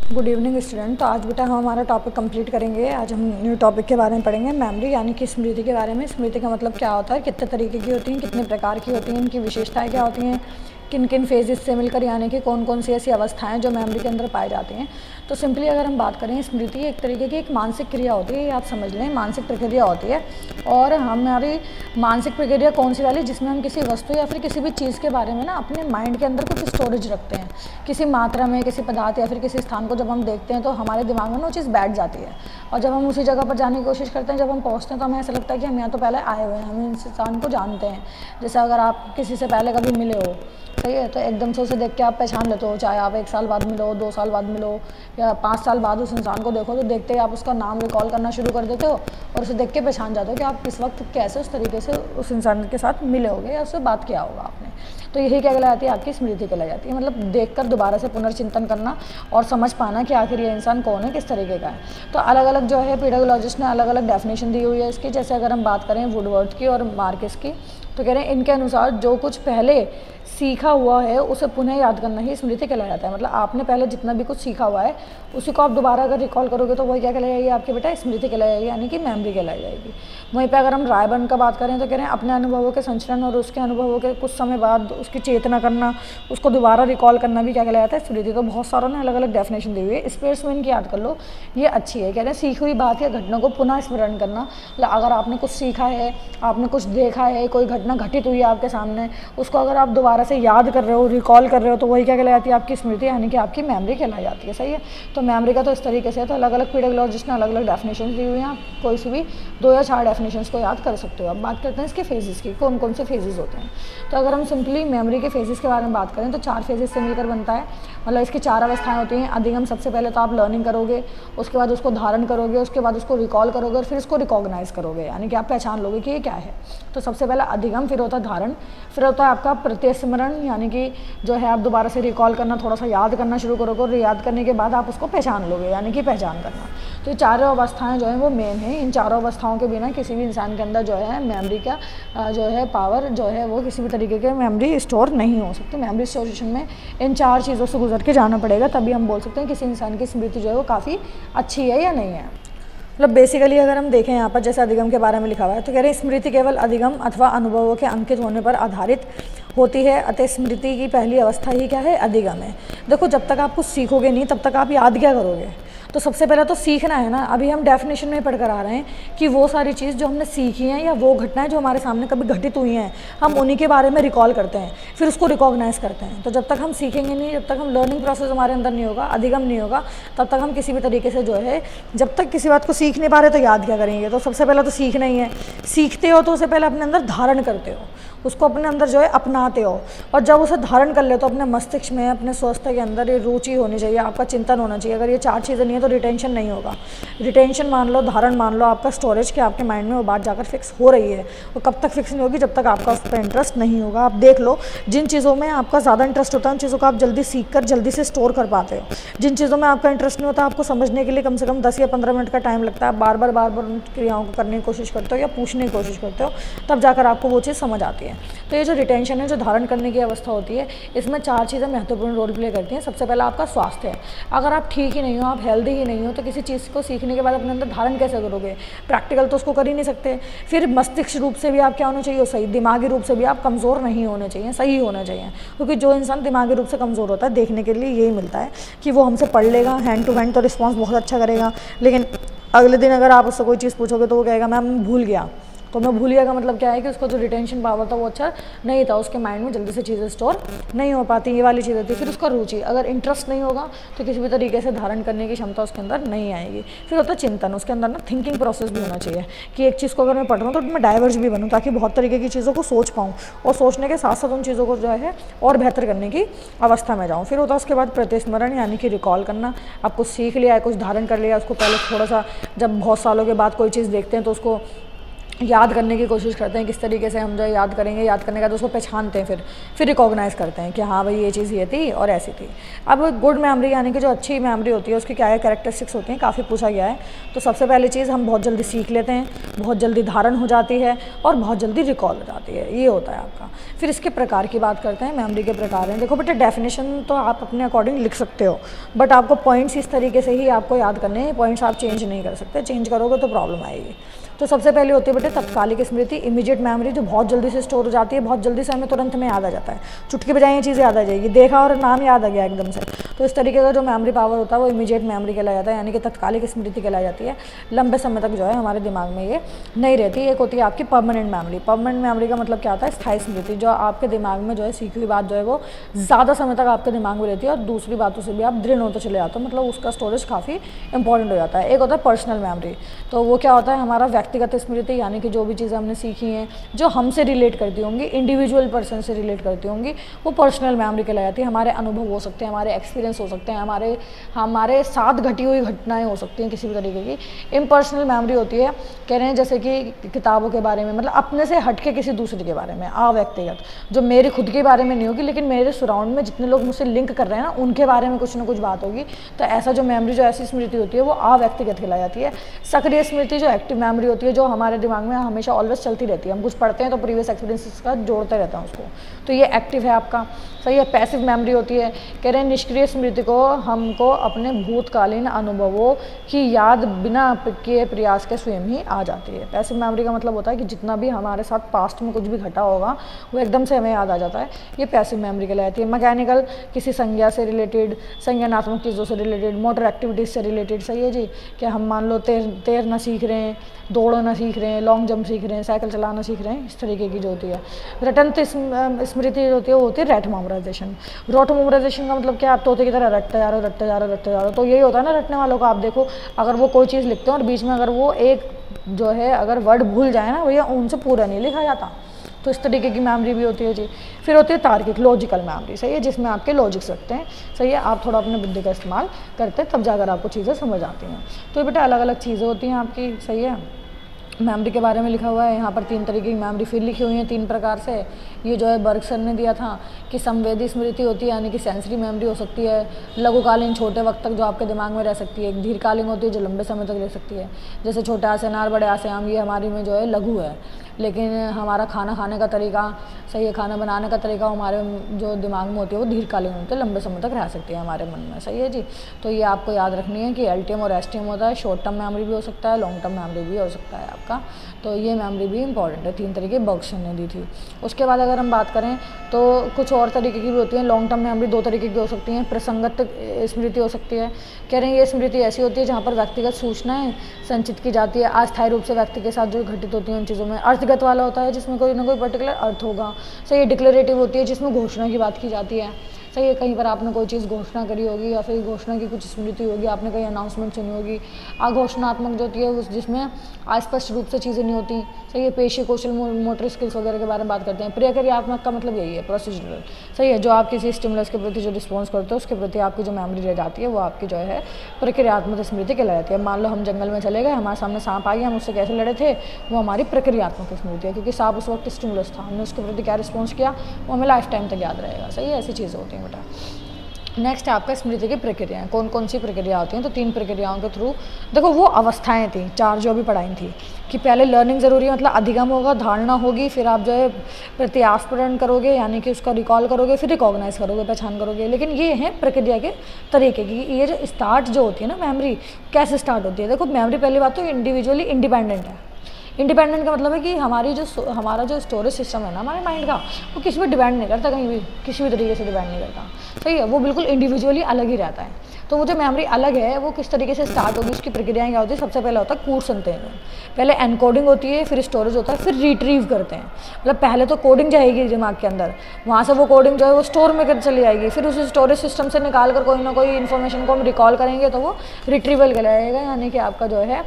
Good evening student. तो आज बेटा हम हमारा टॉपिक कंप्लीट करेंगे। आज हम न्यू टॉपिक के बारे में पढ़ेंगे, मेमोरी यानी कि स्मृति के बारे में। स्मृति का मतलब क्या होता है, कितने तरीके की होती हैं, कितने प्रकार की होती हैं, इनकी विशेषताएं क्या होती हैं, किन किन फेजेस से मिलकर यानी कि कौन कौन सी ऐसी अवस्थाएं जो मेमोरी के अंदर पाई जाती हैं। तो सिंपली अगर हम बात करें, स्मृति एक तरीके की एक मानसिक क्रिया होती है, ये आप समझ लें, मानसिक प्रक्रिया होती है। और हमारी मानसिक प्रक्रिया कौन सी वाली, जिसमें हम किसी वस्तु या फिर किसी भी चीज़ के बारे में ना अपने माइंड के अंदर कुछ स्टोरेज रखते हैं, किसी मात्रा में, किसी पदार्थ या फिर किसी स्थान को जब हम देखते हैं तो हमारे दिमाग में वो चीज़ बैठ जाती है। और जब हम उसी जगह पर जाने की कोशिश करते हैं, जब हम पहुँचते हैं तो हमें ऐसा लगता है कि हम यहाँ तो पहले आए हुए हैं, हम इस इंसान को जानते हैं। जैसे अगर आप किसी से पहले कभी मिले हो, सही है, तो एकदम से उसे देख के आप पहचान लेते हो, चाहे आप 1 साल बाद मिलो, 2 साल बाद मिलो या 5 साल बाद उस इंसान को देखो, तो देखते ही आप उसका नाम रिकॉल करना शुरू कर देते हो और उसे देख के पहचान जाते हो कि आप किस वक्त कैसे उस तरीके से उस इंसान के साथ मिले होगे या उससे बात किया होगा आपने। तो यही क्या कहलाती है, आपकी स्मृति कहलाई जाती है। मतलब देखकर दोबारा से पुनर्चिंतन करना और समझ पाना कि आखिर ये इंसान कौन है, किस तरीके का है। तो अलग अलग जो है पेडागोलॉजिस्ट ने अलग अलग डेफिनेशन दी हुई है इसकी। जैसे अगर हम बात करें वुडवर्थ की और मार्केस की, तो कह रहे हैं इनके अनुसार जो कुछ पहले सीखा हुआ है उसे पुनः याद करना ही स्मृति कहलाया जाता है। मतलब आपने पहले जितना भी कुछ सीखा हुआ है उसी को आप दोबारा अगर रिकॉल करोगे तो वही क्या कहलाई जाएगी, आपके बेटा स्मृति कहलाई जाएगी, यानी कि मेमोरी कहलाई जाएगी। वहीं पे अगर हम रायबर्न का बात करें तो कह रहे हैं अपने अनुभवों के संचरण और उसके अनुभवों के कुछ समय बाद उसकी चेतना करना, उसको दोबारा रिकॉल करना भी क्या कहलाया जाता है, स्मृति। तो बहुत सारों ने अलग अलग डेफिनेशन दी हुई है। स्पेयर्समैन की याद कर लो, ये अच्छी है। कह रहे हैं सीखी हुई बात या घटना को पुनः स्मरण करना। मतलब अगर आपने कुछ सीखा है, आपने कुछ देखा है, कोई घटना घटित हुई है आपके सामने, उसको अगर आप दोबारा से याद कर रहे हो, रिकॉल कर रहे हो, तो वही क्या कहलाई जाती है, आपकी स्मृति, यानी कि आपकी मेमोरी कहलाई जाती है। सही है। तो मेमोरी का तो इस तरीके से है। तो अलग अलग पेडागोलॉजिस्ट ने अलग अलग डेफिनेशन दी हुई हैं। आप कोई सी भी 2 या 4 डेफिनेशंस को याद कर सकते हो। अब बात करते हैं इसके फेजेस की, कौन कौन से फेजेस होते हैं। तो अगर हम सिंपली मेमोरी के फेजेस के बारे में बात करें तो 4 फेजेस से मिलकर बनता है। मतलब इसकी 4 अवस्थाएं होती हैं। अधिगम, सबसे पहले तो आप लर्निंग करोगे, उसके बाद उसको धारण करोगे, उसके बाद उसको रिकॉल करोगे और फिर उसको रिकॉग्नाइज करोगे, यानी कि आप पहचान लोगे कि ये क्या है। तो सबसे पहला अधिगम, फिर होता है धारण, फिर होता है आपका प्रतिस्मरण, यानी कि जो है आप दोबारा से रिकॉल करना, थोड़ा सा याद करना शुरू करोगे और याद करने के बाद आप उसको पहचान लोगे, यानी कि पहचान करना। तो ये चारों अवस्थाएं जो हैं वो मेन है। इन चारों अवस्थाओं के बिना किसी भी इंसान के अंदर जो है मेमोरी का जो है पावर जो है वो किसी भी तरीके के मेमोरी स्टोर नहीं हो सकती। मेमोरी स्टोरेशन में इन 4 चीज़ों से गुजर के जाना पड़ेगा, तभी हम बोल सकते हैं किसी इंसान की स्मृति जो है वो काफ़ी अच्छी है या नहीं है। मतलब बेसिकली अगर हम देखें यहाँ पर, जैसे अधिगम के बारे में लिखा हुआ है, तो कह रहे हैं स्मृति केवल अधिगम अथवा अनुभवों के अंकित होने पर आधारित होती है, अतः स्मृति की पहली अवस्था ही क्या है, अधिगम है। देखो, जब तक आप कुछ सीखोगे नहीं तब तक आप याद क्या करोगे। तो सबसे पहले तो सीखना है ना। अभी हम डेफिनेशन में पढ़कर आ रहे हैं कि वो सारी चीज़ जो हमने सीखी हैं या वो घटनाएं जो हमारे सामने कभी घटित हुई हैं, हम उन्हीं के बारे में रिकॉल करते हैं, फिर उसको रिकॉग्नाइज करते हैं। तो जब तक हम सीखेंगे नहीं, जब तक हम लर्निंग प्रोसेस हमारे अंदर नहीं होगा, अधिगम नहीं होगा, तब तक हम किसी भी तरीके से जो है, जब तक किसी बात को सीख नहीं पा रहे तो याद क्या करेंगे। तो सबसे पहले तो सीखना ही है। सीखते हो तो उसे पहले अपने अंदर धारण करते हो, उसको अपने अंदर जो है अपनाते हो, और जब उसे धारण कर ले तो अपने मस्तिष्क में, अपने स्वास्थ्य के अंदर ये रुचि होनी चाहिए, आपका चिंतन होना चाहिए। अगर ये 4 चीज़ें नहीं है तो रिटेंशन नहीं होगा। रिटेंशन मान लो, धारण मान लो, आपका स्टोरेज के आपके माइंड में वो बात जाकर फिक्स हो रही है। वो कब तक फिक्स नहीं होगी, जब तक आपका उस पर इंटरेस्ट नहीं होगा। आप देख लो, जिन चीज़ों में आपका ज़्यादा इंटरेस्ट होता है उन चीज़ों को आप जल्दी सीख कर जल्दी से स्टोर कर पाते हो। जिन चीज़ों में आपका इंटरेस्ट नहीं होता, आपको समझने के लिए कम से कम 10 या 15 मिनट का टाइम लगता है। आप बार बार उन क्रियाओं को करने की कोशिश करते हो या पूछने की कोशिश करते हो, तब जाकर आपको वो चीज़ समझ आती है। तो ये जो रिटेंशन है, जो धारण करने की अवस्था होती है, इसमें 4 चीज़ें महत्वपूर्ण रोल प्ले करती हैं। सबसे पहला आपका स्वास्थ्य है। अगर आप ठीक ही नहीं हो, आप हेल्दी ही नहीं हो, तो किसी चीज़ को सीखने के बाद अपने अंदर धारण कैसे करोगे। प्रैक्टिकल तो उसको कर ही नहीं सकते। फिर मस्तिष्क रूप से भी आप क्या होना चाहिए, सही। दिमागी रूप से भी आप कमज़ोर नहीं होने चाहिए, सही होना चाहिए। क्योंकि जो इंसान दिमागी रूप से कमज़ोर होता है, देखने के लिए यही मिलता है कि वो हमसे पढ़ लेगा हैंड टू हैंड, तो रिस्पॉन्स बहुत अच्छा करेगा, लेकिन अगले दिन अगर आप उससे कोई चीज़ पूछोगे तो वो कहेगा मैम भूल गया। तो मैं भूल गया का मतलब क्या है कि उसका जो रिटेंशन पावर था वो अच्छा नहीं था, उसके माइंड में जल्दी से चीज़ें स्टोर नहीं हो पाती, ये वाली चीज़ होती है। फिर उसका रुचि, अगर इंटरेस्ट नहीं होगा तो किसी भी तरीके से धारण करने की क्षमता उसके अंदर नहीं आएगी। फिर होता है चिंतन, उसके अंदर ना थिंकिंग प्रोसेस भी होना चाहिए कि एक चीज़ को अगर मैं पढ़ रहा हूँ तो मैं डाइवर्ज भी बनूँ, ताकि बहुत तरीके की चीज़ों को सोच पाऊँ और सोचने के साथ साथ उन चीज़ों को जो है और बेहतर करने की अवस्था में जाऊँ। फिर होता है उसके बाद प्रतिस्मरण, यानी कि रिकॉल करना। आप कुछ सीख लिया है, कुछ धारण कर लिया, उसको पहले थोड़ा सा, जब बहुत सालों के बाद कोई चीज़ देखते हैं तो उसको याद करने की कोशिश करते हैं, किस तरीके से हम जो याद करेंगे, याद करने का तो उसको पहचानते हैं, फिर रिकॉग्नाइज़ करते हैं कि हाँ भाई ये चीज़ ये थी और ऐसी थी। अब गुड मेमोरी यानी कि जो अच्छी मेमोरी होती है उसकी क्या है कैरेक्टरिस्टिक्स होती हैं, काफ़ी पूछा गया है। तो सबसे पहली चीज़, हम बहुत जल्दी सीख लेते हैं, बहुत जल्दी धारण हो जाती है और बहुत जल्दी रिकॉल हो जाती है, ये होता है आपका। फिर इसके प्रकार की बात करते हैं, मेमोरी के प्रकार हैं। देखो बेटा, डेफिनेशन तो आप अपने अकॉर्डिंग लिख सकते हो, बट आपको पॉइंट्स इस तरीके से ही आपको याद करने हैं, पॉइंट्स आप चेंज नहीं कर सकते, चेंज करोगे तो प्रॉब्लम आएगी। तो सबसे पहले होती है बेटे तत्कालिक स्मृति, इमीडिएट मेमोरी, जो बहुत जल्दी से स्टोर हो जाती है, बहुत जल्दी से हमें तुरंत में याद आ जाता है, चुटकी बजाई ये चीज़ याद आ जाएगी, देखा और नाम याद आ गया एकदम से। तो इस तरीके का जो मेमोरी पावर होता है वो इमीडिएट मेमोरी कहलाया जाता है, यानी कि तत्कालिक स्मृति कहलाई जाती है। लंबे समय तक जो है हमारे दिमाग में ये नहीं रहती। एक होती है आपकी परमानेंट मेमोरी। परमानेंट मेमोरी का मतलब क्या होता है, स्थायी स्मृति, जो आपके दिमाग में जो है सीखी हुई बात जो है वो ज़्यादा समय तक आपके दिमाग में रहती है और दूसरी बातों से भी आप दृढ़ होते चले जाते हो, मतलब उसका स्टोरेज काफ़ी इंपॉर्टेंट हो जाता है। एक होता है पर्सनल मेमोरी, तो वो क्या होता है, हमारा व्यक्तिगत स्मृति, यानी कि जो भी चीज़ें हमने सीखी हैं जो हमसे रिलेट करती होंगी, इंडिविजुअल पर्सन से रिलेट करती होंगी, वो पर्सनल मेमोरी कहलाई जाती है। हमारे अनुभव हो सकते हैं, हमारे एक्सपीरियंस हो सकते हैं, हमारे साथ घटी हुई घटनाएं हो सकती हैं किसी भी तरीके की। इम्पर्सनल मेमोरी होती है, कह रहे हैं जैसे कि किताबों के बारे में, मतलब अपने से हट के किसी दूसरे के बारे में, अव्यक्तिगत, जो मेरे खुद के बारे में नहीं होगी लेकिन मेरे सराउंड में जितने लोग मुझसे लिंक कर रहे हैं ना उनके बारे में कुछ ना कुछ बात होगी। तो ऐसा जो मेमोरी, जो ऐसी स्मृति होती है वो अव्यक्तिगत कहलाई जाती है। सक्रिय स्मृति जो एक्टिव मेमोरी होती है, जो हमारे दिमाग में हमेशा ऑलवेज चलती रहती है, हम कुछ पढ़ते हैं तो प्रीवियस एक्सपीरियंसेस का जोड़ते रहते हैं उसको, तो ये एक्टिव है आपका। सही है। पैसिव मेमोरी होती है, कह रहे हैं निष्क्रिय स्मृति को हमको अपने भूतकालीन अनुभवों की याद बिना किए प्रयास के स्वयं ही आ जाती है। पैसिव मेमोरी का मतलब होता है कि जितना भी हमारे साथ पास्ट में कुछ भी घटा होगा वो एकदम से हमें याद आ जाता है, ये पैसिव मेमोरी कहलाती है। मैकेनिकल, किसी संज्ञा से रिलेटेड, संज्ञानात्मक चीज़ों से रिलेटेड, मोटर एक्टिविटीज़ से रिलेटेड। सही है जी। क्या हम मान लो तैरना सीख रहे हैं, दौड़ना सीख रहे हैं, लॉन्ग जंप सीख रहे हैं, साइकिल चलाना सीख रहे हैं, इस तरीके की जो होती है। रटंत स्मृति जो होती है वो होती है रैट मेमोराइजेशन। रॉट मेमोराइजेशन का मतलब क्या, आप तोते की तरह रटते जा रहे हो। तो यही होता है ना रटने वालों का। आप देखो, अगर वो कोई चीज़ लिखते हैं और बीच में अगर वो एक जो है अगर वर्ड भूल जाए ना भैया, उनसे पूरा नहीं लिखा जाता। तो इस तरीके की मेमोरी भी होती है जी। फिर होती है तार्किक, लॉजिकल मेमोरी। सही है, जिसमें आपके लॉजिक्स रखते हैं। सही है, आप थोड़ा अपने बुद्धि का इस्तेमाल करते हैं तब जाकर आपको चीज़ें समझ आती हैं। तो ये बेटा अलग अलग चीज़ें होती हैं आपकी। सही है, मेमोरी के बारे में लिखा हुआ है यहाँ पर। 3 तरीके की मेमोरी फिर लिखी हुई है 3 प्रकार से। ये जो है बर्गसन ने दिया था कि संवेदी स्मृति होती है, यानी कि सेंसरी मेमोरी हो सकती है, लघुकालीन छोटे वक्त तक जो आपके दिमाग में रह सकती है। दीर्घकालीन होती है जो लंबे समय तक रह सकती है, जैसे छोटे आसे अनार बड़े आसे आम, ये हमारी में जो है लघु है। लेकिन हमारा खाना खाने का तरीका, सही है, खाना बनाने का तरीका हमारे जो दिमाग में होती है वो दीर्घकालीन होती है, लंबे समय तक रह सकती है हमारे मन में। सही है जी। तो ये आपको याद रखनी है कि एलटीएम और एसटीएम होता है, शॉर्ट टर्म मेमोरी भी हो सकता है, लॉन्ग टर्म मेमोरी भी हो सकता है आपका। तो ये मेमोरी भी इंपॉर्टेंट है। 3 तरीके बर्गसन ने दी थी। उसके बाद अगर हम बात करें तो कुछ और तरीके की भी होती है। लॉन्ग टर्म मेमोरी 2 तरीके की हो सकती हैं। प्रसंगत स्मृति हो सकती है, कह रहे हैं ये स्मृति ऐसी होती है जहाँ पर व्यक्तिगत सूचनाएं संचित की जाती है अस्थायी रूप से व्यक्ति के साथ जो घटित होती हैं उन चीज़ों में। अर्थगत वाला होता है जिसमें कोई ना कोई पर्टिकुलर अर्थ होगा। सही है। डिक्लेरेटिव होती है जिसमें घोषणा की बात की जाती है। सही है, कहीं पर आपने कोई चीज़ घोषणा करी होगी या फिर घोषणा की कुछ स्मृति होगी, आपने कहीं अनाउंसमेंट सुनी होगी। अघोषणात्मक जो होती है उस जिसमें अस्पष्ट रूप से चीज़ें नहीं होती। सही है। पेशी कौशल, मोटर स्किल्स वगैरह के बारे में बात करते हैं। प्रक्रियात्मक का मतलब यही है, प्रोसीजरल। सही है, जो आप किसी स्टिमुलस के प्रति जो रिस्पॉन्स करते हो उसके प्रति आपकी जो मेमोरी रह जाती है वो आपकी जो है प्रक्रियात्मक स्मृति कहलाई जाती है। मान लो हम जंगल में चले गए, हमारे सामने सांप आ गया, हम उससे कैसे लड़े थे, वो हमारी प्रक्रियात्मक स्मृति है, क्योंकि सांप उस वक्त स्टिमुलस था, हमने उसके प्रति क्या रिस्पॉन्स किया वो हमें लाइफ टाइम तक याद रहेगा। सही है, ऐसी चीज़ें होती हैं बेटा। नेक्स्ट आपका स्मृति की प्रक्रियाएं, कौन कौन सी प्रक्रिया होती हैं। तो 3 प्रक्रियाओं के थ्रू, देखो वो अवस्थाएं थी 4 जो भी पढ़ाई थी, कि पहले लर्निंग ज़रूरी है, मतलब अधिगम होगा, धारणा होगी, फिर आप जो है प्रत्यास्परण करोगे, यानी कि उसका रिकॉल करोगे, फिर रिकॉग्नाइज करोगे, पहचान करोगे। लेकिन ये हैं प्रक्रिया के तरीके की। ये जो स्टार्ट जो होती है ना मेमोरी, कैसे स्टार्ट होती है। देखो मेमोरी पहली बात तो इंडिविजुअली इंडिपेंडेंट है। इंडिपेंडेंट का मतलब है कि हमारा जो स्टोरेज सिस्टम है ना हमारे माइंड का, वो किसी पे डिपेंड नहीं करता, कहीं भी किसी भी तरीके से डिपेंड नहीं करता। सही है, वो बिल्कुल इंडिविजुअली अलग ही रहता है। तो वो जो मेमोरी अलग है वो किस तरीके से स्टार्ट होगी, उसकी प्रक्रियाएं क्या होती है। सबसे पहले होता है कूट संतेजन। पहले एनकोडिंग होती है, फिर स्टोरेज होता है, फिर रिट्रीव करते हैं। मतलब पहले तो कोडिंग जाएगी दिमाग के अंदर, वहाँ से वो कोडिंग जो है वो स्टोर में कर चली जाएगी, फिर उस स्टोरेज सिस्टम से निकाल कर कोई ना कोई इन्फॉर्मेशन को हम रिकॉल करेंगे तो वो रिट्रीवल कहलाएगा, यानी कि आपका जो है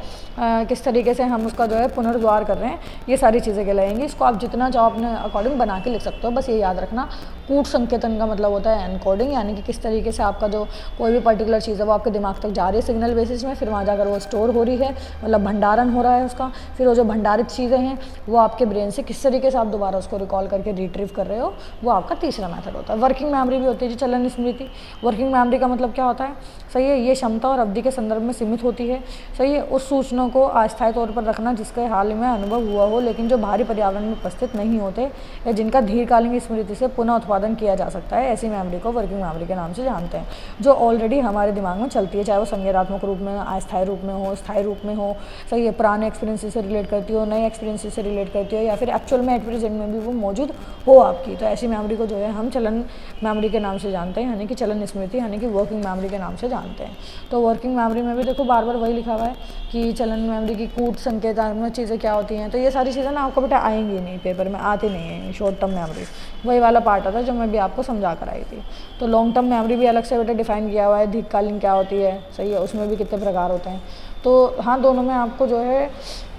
किस तरीके से हम उसका जो है पुनर्द्वार कर रहे हैं, ये सारी चीज़ें कहलाएंगी। इसको आप जितना चाहो अपने अकॉर्डिंग बना के लिख सकते हो, बस ये याद रखना। कूट संकेतन का मतलब होता है एनकोडिंग, यानी कि किस तरीके से आपका जो कोई भी पर्टिकुलर पर्टिकुलर चीज़ है वो आपके दिमाग तक जा रही है सिग्नल बेसिस में, फिर वहाँ जाकर वो स्टोर हो रही है, मतलब भंडारण हो रहा है उसका। फिर वो जो भंडारित चीज़ें हैं वो आपके ब्रेन से किस तरीके से आप दोबारा उसको रिकॉल करके रिट्रीव कर रहे हो, वो आपका तीसरा मेथड होता है। वर्किंग मेमोरी भी होती है जी, चलन स्मृति। वर्किंग मेमोरी का मतलब क्या होता है, सही है, ये क्षमता और अवधि के संदर्भ में सीमित होती है, सही है, उस सूचना को अस्थायी तौर पर रखना जिसके हाल में अनुभव हुआ हो लेकिन जो बाहरी पर्यावरण में उपस्थित नहीं होते या जिनका दीर्घकालीन स्मृति से पुनः उत्पादन किया जा सकता है, ऐसी मेमोरी को वर्किंग मेमोरी के नाम से जानते हैं, जो ऑलरेडी हमारे दिमाग में चलती है, चाहे वो संज्ञानात्मक रूप में, अस्थायी रूप में हो, स्थायी रूप में हो, सही है, पुराने एक्सपीरियंस से रिलेट करती हो, नए एक्सपीरियंस से रिलेट करती हो, या फिर एक्चुअल में एट प्रेजेंट में भी वो मौजूद हो आपकी। तो ऐसी मेमोरी को जो है हम चलन मेमोरी के नाम से जानते हैं, यानी कि चलन स्मृति, यानी कि वर्किंग मेमोरी के नाम से जानते हैं। तो वर्किंग मेमोरी में भी देखो बार बार वही लिखा हुआ है कि चलन मेमोरी की कूट संकेतात्मक चीज़ें क्या होती हैं। तो ये सारी चीज़ें ना आपको बेटा आएंगी नहीं, पेपर में आती नहीं है। शॉर्ट टर्म मेमोरी वही वाला पार्ट आता है जो मैं भी आपको समझा कर आई थी। तो लॉन्ग टर्म मेमोरी भी अलग से बेटा डिफाइन किया हुआ है, दीर्घकालीन क्या होती है, सही है, उसमें भी कितने प्रकार होते हैं। तो हाँ, दोनों में आपको जो है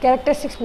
कैरेक्टरिस्टिक्स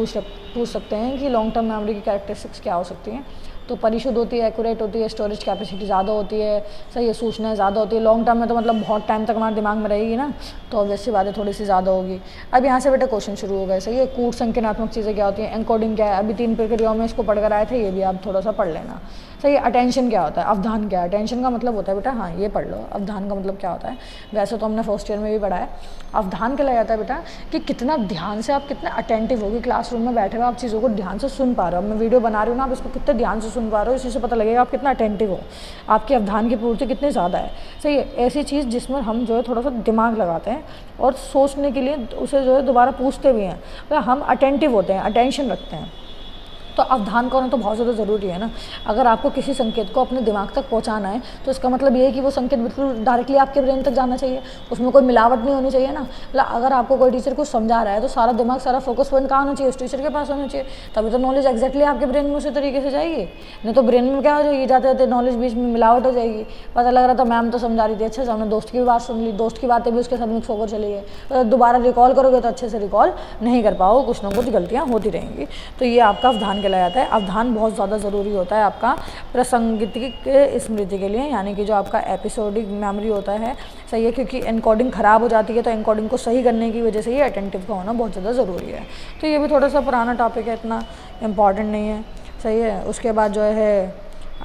पूछ सकते हैं कि लॉन्ग टर्म मेमोरी की कैरेक्टरिस्टिक्स क्या हो सकती हैं। तो परिशुद्ध होती है, एक्यूरेट होती है, स्टोरेज कैपेसिटी ज़्यादा होती है, सही है, सूचनाएं ज़्यादा होती है। लॉन्ग टर्म में तो मतलब बहुत टाइम तक हमारे दिमाग में रहेगी ना, तो ऑब्वियस सी बातें थोड़ी सी ज़्यादा होगी। अब यहाँ से बेटा क्वेश्चन शुरू हो गए, सही है, कूट संकेतात्मक चीज़ें क्या होती हैं, एनकोडिंग क्या है, अभी 3 प्रक्रियाओं में इसको पढ़कर आए थे, ये भी आप थोड़ा सा पढ़ लेना, सही है। अटेंशन क्या होता है, अवधान क्या है, अटेंशन का मतलब होता है बेटा, हाँ ये पढ़ लो, अवधान का मतलब क्या होता है। वैसे तो हमने फर्स्ट ईयर में भी पढ़ा है। अवधान क्या जाता है बेटा कि कितना ध्यान से आप कितने अटेंटिव हो, कि क्लासरूम में बैठे हुए आप चीज़ों को ध्यान से सुन पा रहे हो। मैं वीडियो बना रही हूँ ना, आप इसको कितने ध्यान से सुन पा रहे हो, इसी से पता लगेगा आप कितना अटेंटिव हो, आपकी अवधान की पूर्ति कितनी ज़्यादा है, सही है। ऐसी चीज़ जिसमें हम जो है थोड़ा सा दिमाग लगाते हैं और सोचने के लिए उसे जो है दोबारा पूछते भी हैं, तो हम अटेंटिव होते हैं, अटेंशन रखते हैं। तो अवधान का होना तो बहुत ज़्यादा ज़रूरी है ना। अगर आपको किसी संकेत को अपने दिमाग तक पहुंचाना है तो इसका मतलब ये है कि वो संकेत बिल्कुल डायरेक्टली आपके ब्रेन तक जाना चाहिए, उसमें कोई मिलावट नहीं होनी चाहिए ना। मतलब अगर आपको कोई टीचर कुछ समझा रहा है तो सारा दिमाग, सारा फोकस पॉइंट कहाँ होना चाहिए, उस टीचर के पास होना चाहिए, तभी तो नॉलेज एक्जैक्टली आपके ब्रेन में उसी तरीके से जाएगी। नहीं तो ब्रेन में क्या हो जाएगी, जाते जाते नॉलेज बीच में मिलावट हो जाएगी। पता लग रहा था मैम तो समझा रही थी अच्छे से, हमने दोस्त की भी बात सुन ली, दोस्त की बातें भी उसके साथ मिक्स होकर चली गई, तो दोबारा रिकॉल करोगे तो अच्छे से रिकॉल नहीं कर पाओ, कुछ ना कुछ गलतियाँ होती रहेंगी। तो ये आपका अवधान कहलाया जाता है। अवधान बहुत ज़्यादा ज़रूरी होता है आपका प्रासंगिक स्मृति के लिए, यानी कि जो आपका एपिसोडिक मेमोरी होता है, सही है, क्योंकि एनकोडिंग ख़राब हो जाती है, तो एनकोडिंग को सही करने की वजह से ये अटेंटिव का होना बहुत ज़्यादा ज़रूरी है। तो ये भी थोड़ा सा पुराना टॉपिक है, इतना इम्पॉर्टेंट नहीं है, सही है। उसके बाद जो है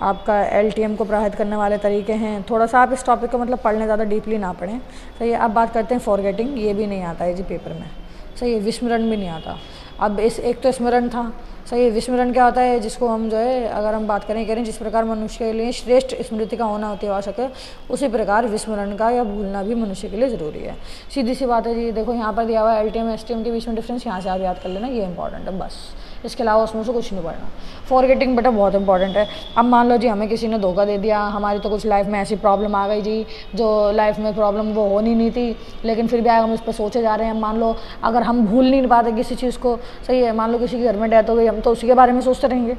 आपका LTM को प्रभावित करने वाले तरीके हैं। थोड़ा सा आप इस टॉपिक को मतलब पढ़ने ज़्यादा डीपली ना पढ़ें, सही है। अब बात करते हैं फॉरगेटिंग, ये भी नहीं आता है जी पेपर में, सही है। विस्मरण भी नहीं आता। अब इस एक तो स्मरण था, सही है। विस्मरण क्या होता है, जिसको हम जो है अगर हम बात करें जिस प्रकार मनुष्य के लिए श्रेष्ठ स्मृति का होना अति आवश्यक है, उसी प्रकार विस्मरण का या भूलना भी मनुष्य के लिए ज़रूरी है। सीधी सी बात है जी। देखो यहाँ पर दिया हुआ है LTM STM के बीच में डिफरेंस, यहाँ से आप याद कर लेना, ये इंपॉर्टेंट है बस, इसके अलावा उसमें से कुछ नहीं पढ़ना। फॉरगेटिंग बेटा बहुत इंपॉर्टेंट है। अब मान लो जी हमें किसी ने धोखा दे दिया, हमारी तो कुछ लाइफ में ऐसी प्रॉब्लम आ गई जी जो लाइफ में प्रॉब्लम वो होनी नहीं थी, लेकिन फिर भी हम उस पर सोचे जा रहे हैं। मान लो अगर हम भूल नहीं पाते किसी चीज़ को, सही है, मान लो किसी के घर में डेथ हो गई, हम तो उसी के बारे में सोचते रहेंगे,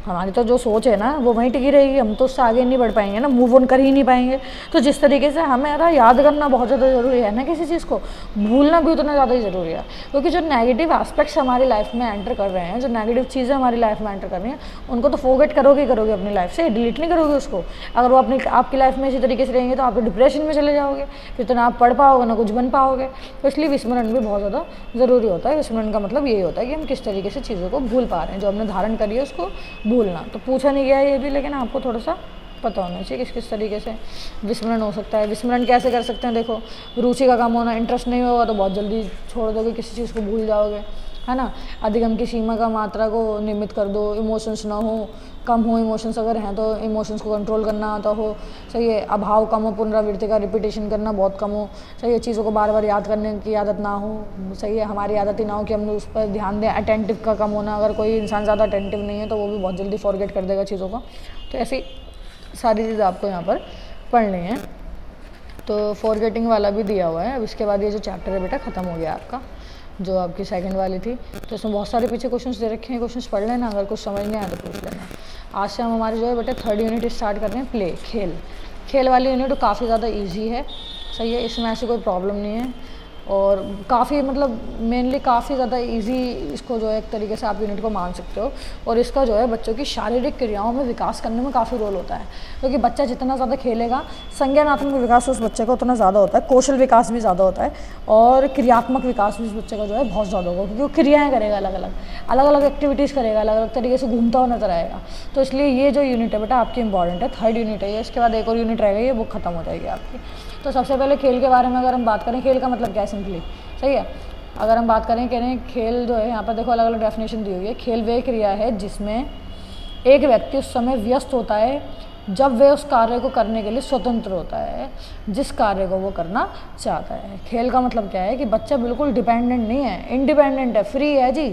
हमारी तो जो सोच है ना वो वहीं टिकी रहेगी, हम तो उससे आगे नहीं बढ़ पाएंगे ना, मूव ऑन कर ही नहीं पाएंगे। तो जिस तरीके से हमें याद करना बहुत ज़्यादा ज़रूरी है ना, किसी चीज़ को भूलना भी उतना ज़्यादा ही ज़रूरी है। क्योंकि जो नेगेटिव एस्पेक्ट्स हमारी लाइफ में एंटर कर रहे हैं, जो नेगेटिव चीज़ें हमारी लाइफ में एंटर कर रही हैं, उनको तो फॉरगेट करोगे अपनी लाइफ से, डिलीट नहीं करोगे उसको। अगर वो आपकी लाइफ में इसी तरीके से रहेंगे तो आप डिप्रेशन में चले जाओगे, फिर तो ना आप पढ़ पाओगे ना कुछ बन पाओगे। तो इसलिए विस्मरण भी बहुत ज़्यादा ज़रूरी होता है। विस्मरण का मतलब यही होता है कि हम किस तरीके से चीज़ों को भूल पा रहे हैं, जो हमने धारण करी है उसको भूलना। तो पूछा नहीं गया ये भी, लेकिन आपको थोड़ा सा पता होना चाहिए किस तरीके से विस्मरण हो सकता है। विस्मरण कैसे कर सकते हैं, देखो रुचि का कम होना, इंटरेस्ट नहीं होगा तो बहुत जल्दी छोड़ दोगे, किसी चीज़ को भूल जाओगे, है ना। अधिगम की सीमा का मात्रा को नियमित कर दो, इमोशंस ना हो, कम हो इमोशंस, अगर हैं तो इमोशंस को कंट्रोल करना आता हो, सही है। अभाव कम हो, पुनरावृत्ति का रिपीटेशन करना बहुत कम हो, सही है। चीज़ों को बार बार याद करने की आदत ना हो, सही है। हमारी आदत ही ना हो कि हम उस पर ध्यान दें। अटेंटिव का कम होना, अगर कोई इंसान ज़्यादा अटेंटिव नहीं है तो वो भी बहुत जल्दी फॉरगेट कर देगा चीज़ों को। तो ऐसी सारी चीज़ आपको यहाँ पर पढ़नी है। तो फॉरगेटिंग वाला भी दिया हुआ है। अब इसके बाद ये जो चैप्टर है बेटा ख़त्म हो गया आपका, जो आपकी सेकंड वाली थी। तो इसमें बहुत सारे पीछे क्वेश्चंस दे रखे हैं, क्वेश्चंस पढ़ लेना, अगर कुछ समझ नहीं आया तो पूछ लेना। आज से हम हमारे जो है बेटा 3rd यूनिट स्टार्ट कर रहे हैं, प्ले, खेल। खेल वाली यूनिट काफ़ी ज़्यादा ईजी है, सही है, इसमें ऐसी कोई प्रॉब्लम नहीं है। और काफ़ी मतलब मेनली काफ़ी ज़्यादा इजी इसको जो है एक तरीके से आप यूनिट को मान सकते हो। और इसका जो है बच्चों की शारीरिक क्रियाओं में विकास करने में काफ़ी रोल होता है, क्योंकि बच्चा जितना ज़्यादा खेलेगा संज्ञानात्मक विकास उस बच्चे का उतना ज़्यादा होता है, कौशल विकास भी ज़्यादा होता है और क्रियात्मक विकास भी उस बच्चे का जो है बहुत ज़्यादा होगा, क्योंकि वो क्रियाएँ करेगा, अलग अलग एक्टिविटीज़ करेगा, अलग अलग तरीके से घूमता हुआ नजर आएगा। तो इसलिए ये जो यूनिट है बेटा आपकी इंपॉर्टेंट है, 3rd यूनिट है ये। इसके बाद एक और यूनिट रह गई है, वो खत्म हो जाएगी आपकी। तो सबसे पहले खेल के बारे में अगर हम बात करें, खेल का मतलब क्या है सिंपली, सही है। अगर हम बात करें कह रहे हैं खेल जो है, यहाँ पर देखो अलग अलग डेफिनेशन दी हुई है। खेल वह क्रिया है जिसमें एक व्यक्ति उस समय व्यस्त होता है जब वह उस कार्य को करने के लिए स्वतंत्र होता है जिस कार्य को वो करना चाहता है। खेल का मतलब क्या है कि बच्चा बिल्कुल डिपेंडेंट नहीं है, इंडिपेंडेंट है, फ्री है जी,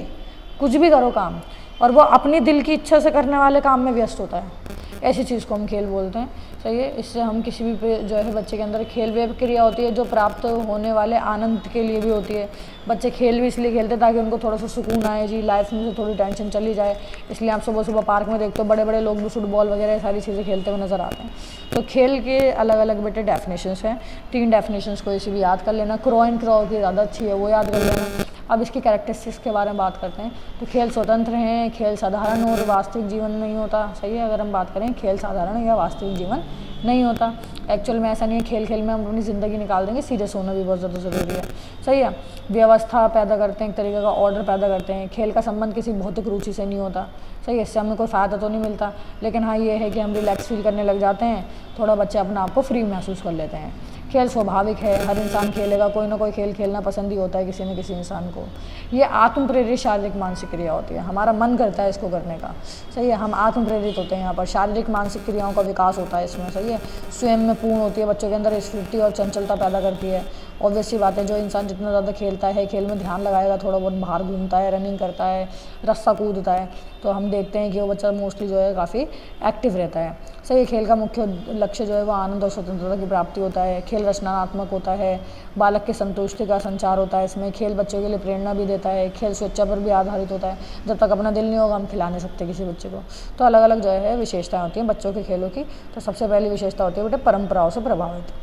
कुछ भी करो काम, और वो अपनी दिल की इच्छा से करने वाले काम में व्यस्त होता है। ऐसी चीज़ को हम खेल बोलते हैं, सही है। इससे हम किसी भी जो है बच्चे के अंदर खेल वे क्रिया होती है जो प्राप्त होने वाले आनंद के लिए भी होती है। बच्चे खेल भी इसलिए खेलते हैं ताकि उनको थोड़ा सा सुकून आए जी, लाइफ में से थोड़ी टेंशन चली जाए। इसलिए आप सुबह सुबह पार्क में देखते हो बड़े बड़े लोग भी फुटबॉल वगैरह सारी चीज़ें खेलते हुए नजर आते हैं। तो खेल के अलग अलग बेटे डेफिनेशंस हैं, 3 डेफिनेशंस को इसी भी याद कर लेना। क्रो एंड क्रो की ज़्यादा अच्छी है, वो याद कर लेना। अब इसकी कैरेक्टरिस्टिक्स के बारे में बात करते हैं। तो खेल स्वतंत्र हैं, खेल साधारण और वास्तविक जीवन नहीं होता, सही है। अगर हम बात करें खेल साधारण या वास्तविक जीवन नहीं होता, एक्चुअल में ऐसा नहीं है। खेल खेल में हम अपनी ज़िंदगी निकाल देंगे, सीरियस होना भी बहुत ज़्यादा ज़रूरी है, सही है। व्यवस्था पैदा करते हैं, एक तरीके का ऑर्डर पैदा करते हैं। खेल का संबंध किसी भौतिक रुचि से नहीं होता, सही है। इससे हमें कोई फ़ायदा तो नहीं मिलता, लेकिन हाँ ये है कि हम रिलैक्स फील करने लग जाते हैं, थोड़ा बच्चे अपने आप को फ्री महसूस कर लेते हैं। खेल स्वाभाविक है, हर इंसान खेलेगा, कोई ना कोई खेल खेलना पसंद ही होता है किसी न किसी इंसान को। ये आत्म प्रेरित शारीरिक मानसिक क्रिया होती है, हमारा मन करता है इसको करने का, सही है। हम आत्म प्रेरित होते हैं, यहाँ पर शारीरिक मानसिक क्रियाओं का विकास होता है इसमें, सही है। स्वयं में पूर्ण होती है, बच्चों के अंदर स्फूर्ति और चंचलता पैदा करती है। ऑब्वियस सी बात है, जो इंसान जितना ज़्यादा खेलता है, खेल में ध्यान लगाएगा, थोड़ा बहुत बाहर घूमता है, रनिंग करता है, रस्सा कूदता है, तो हम देखते हैं कि वो बच्चा मोस्टली जो है काफ़ी एक्टिव रहता है, सही है। खेल का मुख्य लक्ष्य जो है वो आनंद और स्वतंत्रता की प्राप्ति होता है। खेल रचनात्मक होता है, बालक की संतुष्टि का संचार होता है इसमें। खेल बच्चों के लिए प्रेरणा भी देता है, खेल स्वेच्छा पर भी आधारित होता है। जब तक अपना दिल नहीं होगा हम खिला नहीं सकते किसी बच्चे को। तो अलग अलग जो है विशेषताएँ होती हैं बच्चों के खेलों की। तो सबसे पहली विशेषता होती है बेटे परंपराओं से प्रभावित।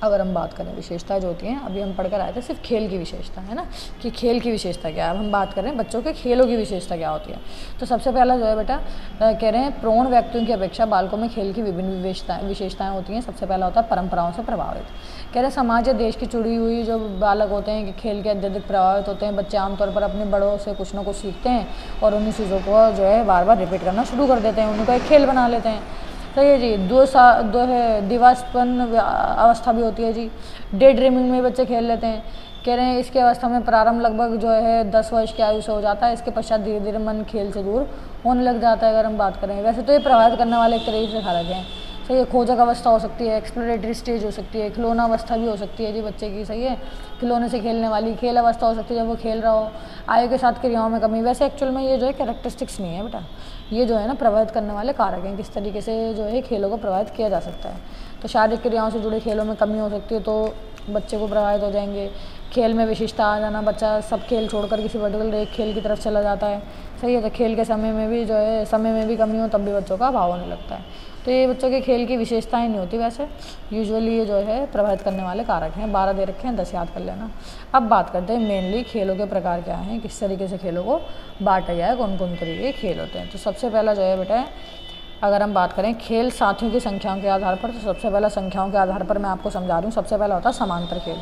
अगर हम बात करें विशेषताएं जो होती हैं, अभी हम पढ़कर आए थे सिर्फ खेल की विशेषता है ना, कि खेल की विशेषता क्या है। अब हम बात करें बच्चों के खेलों की विशेषता क्या होती है। तो सबसे पहला जो है बेटा कह रहे हैं प्रौढ़ व्यक्तियों की अपेक्षा बालकों में खेल की विभिन्न विशेषताएं होती हैं। सबसे पहला होता है परंपराओं से प्रभावित। कह रहे हैं समाज या देश की जुड़ी हुई जो बालक होते हैं कि खेल के अत्यधिक प्रभावित होते हैं। बच्चे आमतौर पर अपने बड़ों से कुछ ना कुछ सीखते हैं और उन्हीं चीज़ों को जो है बार बार रिपीट करना शुरू कर देते हैं, उनको एक खेल बना लेते हैं, सही है जी। दो है दिवास्पन अवस्था भी होती है जी, डे ड्रीमिंग में बच्चे खेल लेते हैं। कह रहे हैं इसकी अवस्था में प्रारंभ लगभग जो है 10 वर्ष की आयु से हो जाता है। इसके पश्चात धीरे धीरे मन खेल से दूर होने लग जाता है। अगर हम बात करें वैसे तो ये प्रभावित करने वाले एक तरीके से कारक हैं, सही है। खोजक अवस्था हो सकती है, एक्सप्लोरेटरी स्टेज हो सकती है, खिलौना अवस्था भी हो सकती है जी बच्चे की, सही है। खिलौने से खेलने वाली खेल अवस्था हो सकती है जब वो खेल रहा हो। आयु के साथ क्रियाओं में कमी, वैसे एक्चुअल में ये जो है कैरेक्टरिस्टिक्स नहीं है बेटा, ये जो है ना प्रभावित करने वाले कारक हैं, किस तरीके से जो है खेलों को प्रभावित किया जा सकता है। तो शारीरिक क्रियाओं से जुड़े खेलों में कमी हो सकती है तो बच्चे को प्रभावित हो जाएंगे। खेल में विशेषता आ जाना, बच्चा सब खेल छोड़कर किसी पर्टिकुलर एक खेल की तरफ चला जाता है, सही है। तो खेल के समय में भी जो है समय में भी कमी हो तब भी बच्चों का अभाव होने लगता है। तो ये बच्चों के खेल की विशेषताएं नहीं होती, वैसे यूजुअली ये जो है प्रभावित करने वाले कारक हैं। 12 दे रखे हैं, 10 याद कर लेना। अब बात करते हैं मेनली खेलों के प्रकार क्या हैं, किस तरीके से खेलों को बांटा गया है, कौन कौन तरीके के खेल होते हैं। तो सबसे पहला जो है बेटा अगर हम बात करें खेल साथियों की संख्याओं के आधार पर, तो सबसे पहला संख्याओं के आधार पर मैं आपको समझा रही हूँ। सबसे पहला होता है समांतर खेल।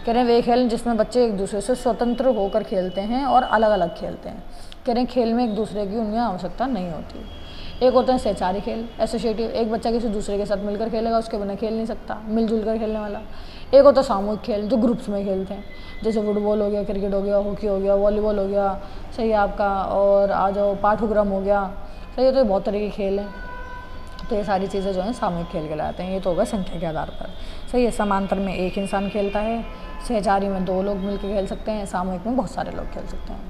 कह रहे हैं वे खेल जिसमें बच्चे एक दूसरे से स्वतंत्र होकर खेलते हैं और अलग अलग खेलते हैं। कह रहे हैं खेल में एक दूसरे की उनमें आवश्यकता नहीं होती। एक होते हैं सहचारी खेल, एसोसिएटिव, एक बच्चा किसी दूसरे के साथ मिलकर खेलेगा, उसके बिना खेल नहीं सकता, मिलजुल कर खेलने वाला। एक होता है सामूहिक खेल जो ग्रुप्स में खेलते हैं, जैसे फुटबॉल हो गया, क्रिकेट हो गया, हॉकी हो गया, वॉलीबॉल हो गया, सही है आपका, और आ जाओ पाठ्यक्रम हो गया, सही है। तो ये बहुत तरह के खेल हैं। तो ये सारी चीज़ें जो हैं सामूहिक खेल कहलाते हैं। ये तो होगा संख्या के आधार पर, सही है। समांतर में एक इंसान खेलता है, सहचारी में 2 लोग मिलकर खेल सकते हैं, सामूहिक में बहुत सारे लोग खेल सकते हैं।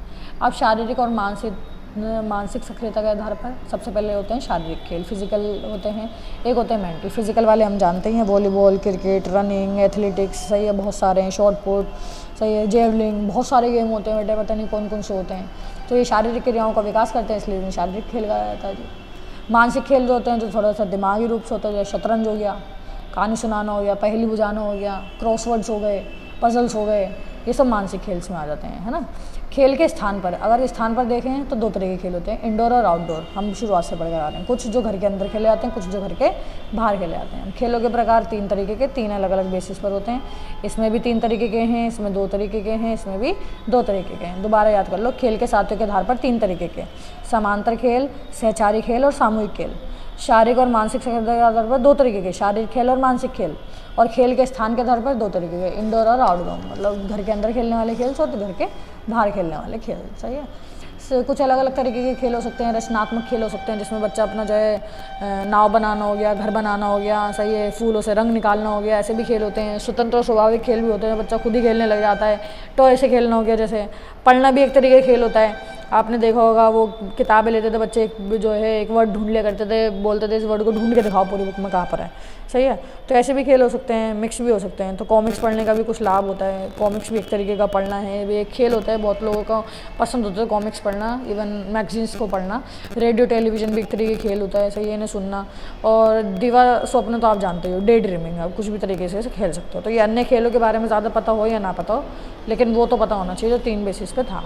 अब शारीरिक और मानसिक सक्रियता के आधार पर सबसे पहले होते हैं शारीरिक खेल, फिजिकल होते हैं। एक होते हैं मेंटल। फिजिकल वाले हम जानते हैं वॉलीबॉल, क्रिकेट, रनिंग, एथलेटिक्स, सही है, बहुत सारे हैं, शॉर्ट पुट, सही है, जेवलिंग, बहुत सारे गेम होते हैं बेटे, पता नहीं कौन कौन से होते हैं। तो ये शारीरिक क्रियाओं का विकास करते हैं, इसलिए इन्हें शारीरिक खेल कहा जाता है जी। मानसिक खेल जो होते हैं जो थोड़ा सा दिमागी रूप से होता है, जैसे शतरंज हो गया, कहानी सुनाना हो गया, पहेली बुझाना हो गया, क्रॉसवर्ड्स हो गए, पजल्स हो गए, ये सब मानसिक खेल में आ जाते हैं, है ना। खेल के स्थान पर, अगर स्थान पर देखें तो 2 तरह के खेल होते हैं, इंडोर और आउटडोर। हम शुरुआत से पढ़ कर आ रहे हैं, कुछ जो घर के अंदर खेले जाते हैं, कुछ जो घर के बाहर खेले जाते हैं। खेलों के प्रकार 3 तरीके के, 3 अलग अलग बेसिस पर होते हैं। इसमें भी 3 तरीके के हैं, इसमें 2 तरीके के हैं, इसमें भी 2 तरीके के हैं। दोबारा याद कर लो, खेल के साथियों के आधार पर 3 तरीके के, समांतर खेल, सहचारी खेल और सामूहिक खेल। शारीरिक और मानसिक क्षमता के आधार पर 2 तरीके के, शारीरिक खेल और मानसिक खेल। और खेल के स्थान के आधार पर 2 तरीके के, इंडोर और आउटडोर, मतलब घर के अंदर खेलने वाले खेल और घर के बाहर खेलने वाले खेल। सही है। कुछ अलग अलग तरीके के खेल हो सकते हैं। रचनात्मक खेल हो सकते हैं, जिसमें बच्चा अपना जो है नाव बनाना हो गया, घर बनाना हो गया, सही है, फूलों से रंग निकालना हो गया, ऐसे भी खेल होते हैं। स्वतंत्र और स्वाभाविक खेल भी होते हैं, बच्चा खुद ही खेलने लग जाता है। टॉय से खेलना हो गया, जैसे पढ़ना भी एक तरीके का खेल होता है। आपने देखा होगा, वो किताबें लेते थे बच्चे, जो है एक वर्ड ढूंढ लिया करते थे, बोलते थे इस वर्ड को ढूंढ के दिखाओ पूरी बुक में कहाँ पर है। सही है। तो ऐसे भी खेल हो सकते हैं, मिक्स भी हो सकते हैं। तो कॉमिक्स पढ़ने का भी कुछ लाभ होता है, कॉमिक्स भी एक तरीके का पढ़ना है, भी एक खेल होता है। बहुत लोगों को पसंद होता है कॉमिक्स पढ़ना, इवन मैगजीन्स को पढ़ना। रेडियो टेलीविज़न भी एक तरीके का खेल होता है, सही है, इन्हें सुनना। और दिवा स्वप्न तो आप जानते हो, डे ड्रीमिंग, आप कुछ भी तरीके से खेल सकते हो। तो ये अन्य खेलों के बारे में ज़्यादा पता हो या ना पता हो, लेकिन वो तो पता होना चाहिए जो 3 बेसिस पे था।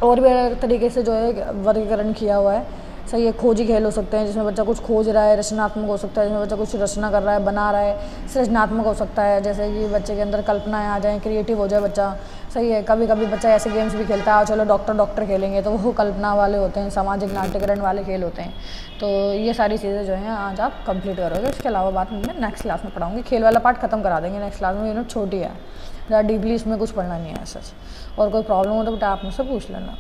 और भी अलग तरीके से जो है वर्गीकरण किया हुआ है। सही है। खोजी खेल हो सकते हैं, जिसमें बच्चा कुछ खोज रहा है। रचनात्मक हो सकता है, जिसमें बच्चा कुछ रचना कर रहा है, बना रहा है। सृजनात्मक हो सकता है, जैसे कि बच्चे के अंदर कल्पनाएं आ जाएं, क्रिएटिव हो जाए बच्चा। सही है। कभी कभी बच्चा ऐसे गेम्स भी खेलता है, चलो डॉक्टर खेलेंगे, तो वो कल्पना वाले होते हैं, सामाजिक नाट्यकरण वाले खेल होते हैं। तो ये सारी चीज़ें जो हैं आज आप कंप्लीट करोगे। इसके अलावा बात मैं नेक्स्ट क्लास में पढ़ाऊँगी। खेल वाला पार्ट खत्म करा देंगे नेक्स्ट क्लास में, यूनिट छोटी है, ज़्यादा डीपली इसमें कुछ पढ़ना नहीं है सच। और कोई प्रॉब्लम हो तो बेटा आप मुझसे पूछ लेना।